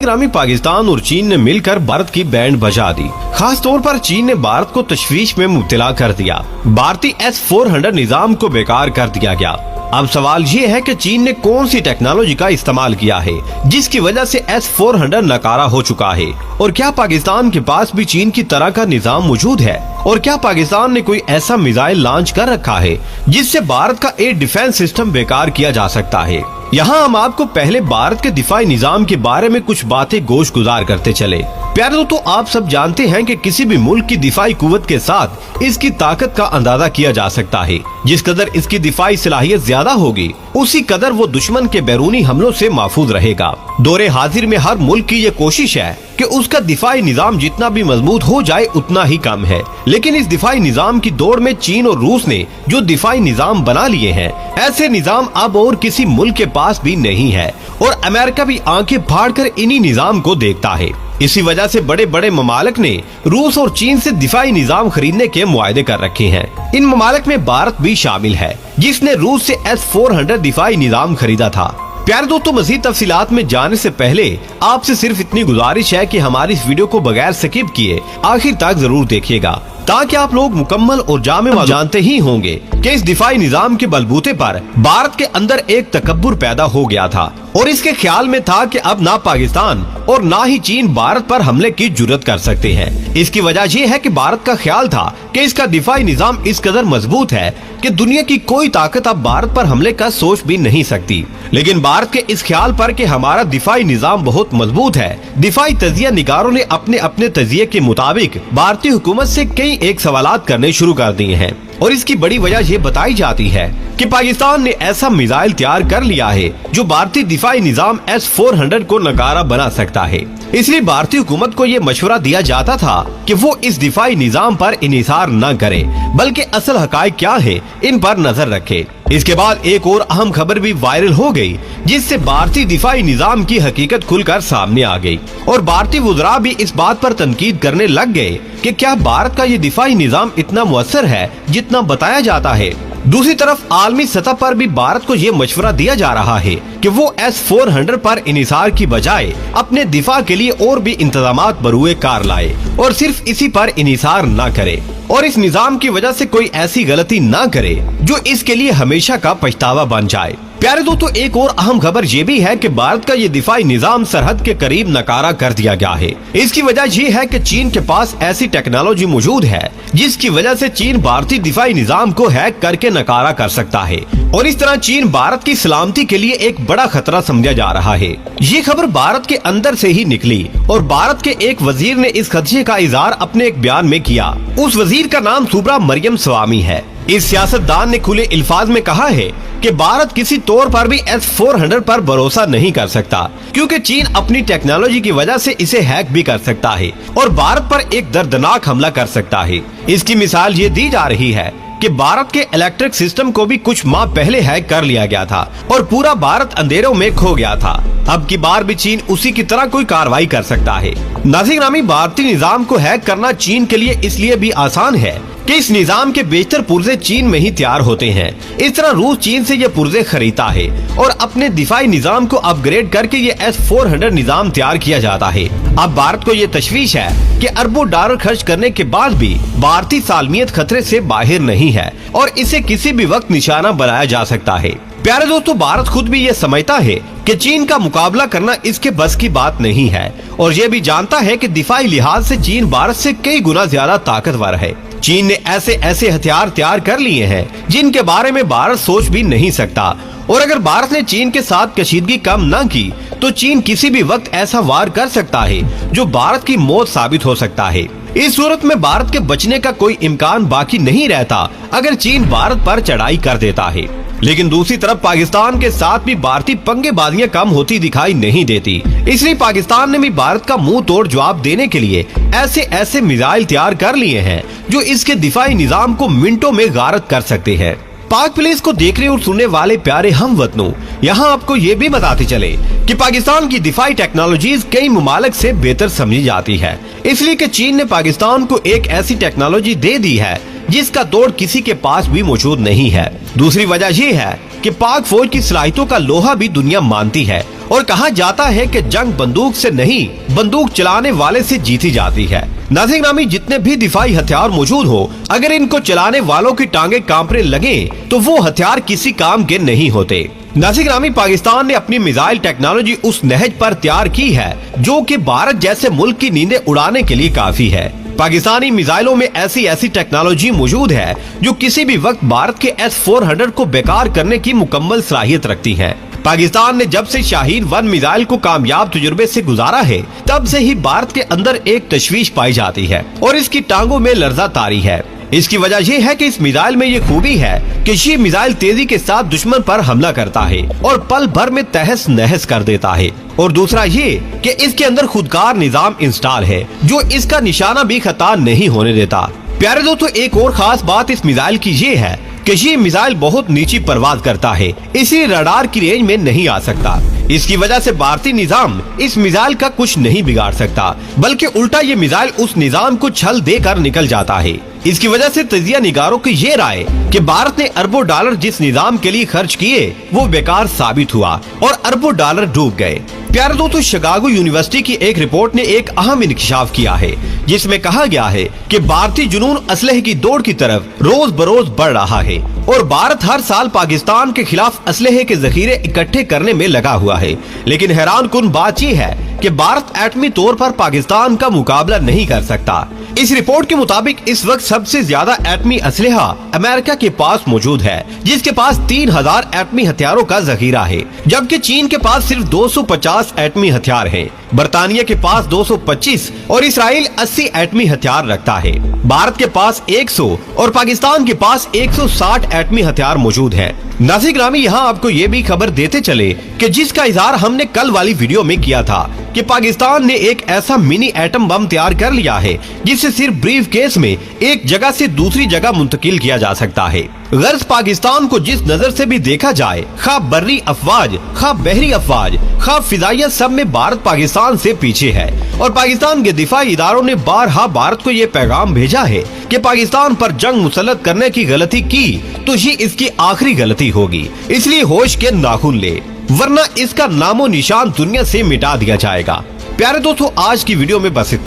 ग्रामी पाकिस्तान और चीन ने मिलकर भारत की बैंड बजा दी। खास तौर पर चीन ने भारत को तशवीश में मुब्तला कर दिया। भारतीय S-400 निजाम को बेकार कर दिया गया। अब सवाल ये है कि चीन ने कौन सी टेक्नोलॉजी का इस्तेमाल किया है जिसकी वजह से S-400 नकारा हो चुका है, और क्या पाकिस्तान के पास भी चीन की तरह का निजाम मौजूद है, और क्या पाकिस्तान ने कोई ऐसा मिसाइल लॉन्च कर रखा है जिससे भारत का एयर डिफेंस सिस्टम बेकार किया जा सकता है। यहाँ हम आपको पहले भारत के दिफाई निजाम के बारे में कुछ बातें गोश गुजार करते चले। प्यारे दोस्तों, आप सब जानते हैं कि किसी भी मुल्क की दिफाई कुव्वत के साथ इसकी ताकत का अंदाजा किया जा सकता है। जिस कदर इसकी दिफाई सलाहियत ज्यादा होगी उसी कदर वो दुश्मन के बैरूनी हमलों से महफूज रहेगा। दौरे हाजिर में हर मुल्क की ये कोशिश है कि उसका दिफाई निजाम जितना भी मजबूत हो जाए उतना ही कम है, लेकिन इस दिफाई निजाम की दौड़ में चीन और रूस ने जो दिफाई निजाम बना लिए हैं, ऐसे निजाम अब और किसी मुल्क के पास भी नहीं है, और अमेरिका भी आंखें फाड़ कर इन्हीं निजाम को देखता है। इसी वजह से बड़े बड़े ममालिक ने रूस और चीन से दिफाई निजाम खरीदने के मुआहदे कर रखे हैं। इन ममालिक में भारत भी शामिल है, जिसने रूस से S-400 दिफाई निजाम खरीदा था। प्यारे दोस्तों, मज़ीद तफसीलात में जाने से पहले आपसे सिर्फ इतनी गुजारिश है कि हमारी इस वीडियो को बगैर स्किप किए आखिर तक जरूर देखिएगा, ताकि आप लोग मुकम्मल और जामे जानते ही होंगे कि इस दिफाई निजाम के बलबूते पर भारत के अंदर एक तकब्बुर पैदा हो गया था, और इसके ख्याल में था कि अब ना पाकिस्तान और ना ही चीन भारत पर हमले की जुर्रत कर सकते हैं। इसकी वजह ये है कि भारत का ख्याल था कि इसका दिफाई निजाम इस कदर मजबूत है कि दुनिया की कोई ताकत अब भारत पर हमले का सोच भी नहीं सकती। लेकिन भारत के इस ख्याल पर कि हमारा दिफाई निजाम बहुत मजबूत है, दिफाई तजिया निगारों ने अपने अपने तजिये के मुताबिक भारतीय हुकूमत से कई एक सवालात करने शुरू कर दिए हैं, और इसकी बड़ी वजह ये बताई जाती है कि पाकिस्तान ने ऐसा मिसाइल तैयार कर लिया है जो भारतीय दिफाई निजाम S-400 को नकारा बना सकता है। इसलिए भारतीय हुकूमत को ये मशवरा दिया जाता था कि वो इस दिफाई निजाम पर इन्हिसार न करे, बल्कि असल हकायक क्या है इन पर नजर रखे। इसके बाद एक और अहम खबर भी वायरल हो गई, जिससे भारतीय दिफाई निजाम की हकीकत खुलकर सामने आ गई, और भारतीय वुज़रा भी इस बात पर तनकीद करने लग गए कि क्या भारत का ये दिफाई निजाम इतना मुअस्सर है जितना बताया जाता है। दूसरी तरफ आलमी सतह पर भी भारत को ये मशवरा दिया जा रहा है कि वो S-400 पर इन्हिसार की बजाय अपने दिफा के लिए और भी इंतजामात बरूए कार लाए, और सिर्फ इसी पर इन्हिसार न करे, और इस निजाम की वजह से कोई ऐसी गलती न करे जो इसके लिए हमेशा का पछतावा बन जाए। प्यारे दोस्तों, एक और अहम खबर ये भी है कि भारत का ये दिफाई निजाम सरहद के करीब नकारा कर दिया गया है। इसकी वजह ये है कि चीन के पास ऐसी टेक्नोलॉजी मौजूद है जिसकी वजह से चीन भारतीय दिफाई निजाम को हैक करके नकारा कर सकता है, और इस तरह चीन भारत की सलामती के लिए एक बड़ा खतरा समझा जा रहा है। ये खबर भारत के अंदर से ही निकली, और भारत के एक वजीर ने इस खदशे का इजहार अपने एक बयान में किया। उस वजीर का नाम सुब्रमण्यम स्वामी है। इस सियासतदान ने खुले अल्फाज में कहा है कि भारत किसी तौर पर भी S-400 पर भरोसा नहीं कर सकता, क्योंकि चीन अपनी टेक्नोलॉजी की वजह से इसे हैक भी कर सकता है और भारत पर एक दर्दनाक हमला कर सकता है। इसकी मिसाल ये दी जा रही है कि भारत के इलेक्ट्रिक सिस्टम को भी कुछ माह पहले हैक कर लिया गया था और पूरा भारत अंधेरों में खो गया था। अब की बार भी चीन उसी की तरह कोई कार्रवाई कर सकता है। नाज़रीन, भारतीय निजाम को हैक करना चीन के लिए इसलिए भी आसान है कि इस निजाम के बेहतर पुर्जे चीन में ही तैयार होते हैं। इस तरह रूस चीन से ये पुर्जे खरीदता है और अपने दिफाई निजाम को अपग्रेड करके ये S-400 निजाम तैयार किया जाता है। अब भारत को ये तशवीश है कि अरबों डॉलर खर्च करने के बाद भी भारतीय सालमियत खतरे से बाहर नहीं है, और इसे किसी भी वक्त निशाना बनाया जा सकता है। प्यारे दोस्तों, भारत खुद भी ये समझता है कि चीन का मुकाबला करना इसके बस की बात नहीं है, और ये भी जानता है कि दिफाई लिहाज से चीन भारत से कई गुना ज्यादा ताकतवर है। चीन ने ऐसे ऐसे हथियार तैयार कर लिए हैं जिनके बारे में भारत सोच भी नहीं सकता, और अगर भारत ने चीन के साथ कशीदगी कम न की तो चीन किसी भी वक्त ऐसा वार कर सकता है जो भारत की मौत साबित हो सकता है। इस सूरत में भारत के बचने का कोई इम्कान बाकी नहीं रहता अगर चीन भारत पर चढ़ाई कर देता है। लेकिन दूसरी तरफ पाकिस्तान के साथ भी भारतीय पंगेबाजियां कम होती दिखाई नहीं देती, इसलिए पाकिस्तान ने भी भारत का मुंह तोड़ जवाब देने के लिए ऐसे ऐसे मिसाइल तैयार कर लिए हैं जो इसके दिफाई निजाम को मिनटों में गारत कर सकते हैं। पाक प्लेस को देखने और सुनने वाले प्यारे हम वतनों, यहाँ आपको ये भी बताते चले कि पाकिस्तान की दिफाई टेक्नोलॉजीज कई ममालिक से बेहतर समझी जाती है, इसलिए कि चीन ने पाकिस्तान को एक ऐसी टेक्नोलॉजी दे दी है जिसका तोड़ किसी के पास भी मौजूद नहीं है। दूसरी वजह ये है कि पाक फौज की सलाहियतों का लोहा भी दुनिया मानती है, और कहा जाता है कि जंग बंदूक से नहीं, बंदूक चलाने वाले से जीती जाती है। नाज़िर ग्रामी, जितने भी दिफाई हथियार मौजूद हो, अगर इनको चलाने वालों की टांगे कांपने लगे तो वो हथियार किसी काम के नहीं होते। नाज़िर ग्रामी, पाकिस्तान ने अपनी मिसाइल टेक्नोलॉजी उस नहज पर तैयार की है जो कि भारत जैसे मुल्क की नींदें उड़ाने के लिए काफी है। पाकिस्तानी मिसाइलों में ऐसी टेक्नोलॉजी मौजूद है जो किसी भी वक्त भारत के S-400 को बेकार करने की मुकम्मल सलाहियत रखती है। पाकिस्तान ने जब से शाहीन 1 मिसाइल को कामयाब तजुर्बे से गुजारा है, तब से ही भारत के अंदर एक तशवीश पाई जाती है और इसकी टांगों में लर्जा तारी है। इसकी वजह ये है कि इस मिसाइल में ये खूबी है कि ये मिसाइल तेजी के साथ दुश्मन पर हमला करता है और पल भर में तहस नहस कर देता है। और दूसरा ये कि इसके अंदर खुदकार निजाम इंस्टॉल है जो इसका निशाना भी खता नहीं होने देता। प्यारे दोस्तों, एक और खास बात इस मिसाइल की ये है कि ये मिसाइल बहुत नीची परवाज करता है, इसलिए रडार की रेंज में नहीं आ सकता। इसकी वजह से भारतीय निजाम इस मिसाइल का कुछ नहीं बिगाड़ सकता, बल्कि उल्टा ये मिसाइल उस निजाम को छल देकर निकल जाता है। इसकी वजह से तजिया निगारों की ये राय कि भारत ने अरबों डॉलर जिस निजाम के लिए खर्च किए वो बेकार साबित हुआ और अरबों डॉलर डूब गए। प्यारे दोस्तों, शिकागो यूनिवर्सिटी की एक रिपोर्ट ने एक अहम इंकशाफ किया है जिसमें कहा गया है कि भारतीय जुनून असलहे की दौड़ की तरफ रोज बरोज बढ़ रहा है और भारत हर साल पाकिस्तान के खिलाफ असलहे के जखीरे इकट्ठे करने में लगा हुआ है। लेकिन हैरान कुन बात यह है कि भारत एटमी तौर पर पाकिस्तान का मुकाबला नहीं कर सकता। इस रिपोर्ट के मुताबिक इस वक्त सबसे ज्यादा एटमी असलहा अमेरिका के पास मौजूद है, जिसके पास 3000 एटमी हथियारों का जखीरा है, जबकि चीन के पास सिर्फ 250 एटमी हथियार हैं। बरतानिया के पास 225 और इसराइल 80 एटमी हथियार रखता है। भारत के पास 100 और पाकिस्तान के पास 160 एटमी हथियार मौजूद है। नाज़िर ग्रामी, यहाँ आपको ये भी खबर देते चले कि जिसका इजहार हमने कल वाली वीडियो में किया था कि पाकिस्तान ने एक ऐसा मिनी एटम बम तैयार कर लिया है जिसे सिर्फ ब्रीफ केस में एक जगह से दूसरी जगह मुंतकिल किया जा सकता है। गर्ज पाकिस्तान को जिस नजर से भी देखा जाए, खा बर्री अफवाज, खा बहरी अफवाज, खा फिजाइया, सब में भारत पाकिस्तान से पीछे है और पाकिस्तान के दिफाई इदारों ने बारहा भारत को ये पैगाम भेजा है कि पाकिस्तान पर जंग मुसल्लत करने की गलती की तो ये इसकी आखिरी गलती होगी, इसलिए होश के नाखून ले, वरना इसका नामो निशान दुनिया से मिटा दिया जाएगा। प्यारे दोस्तों, आज की वीडियो में बस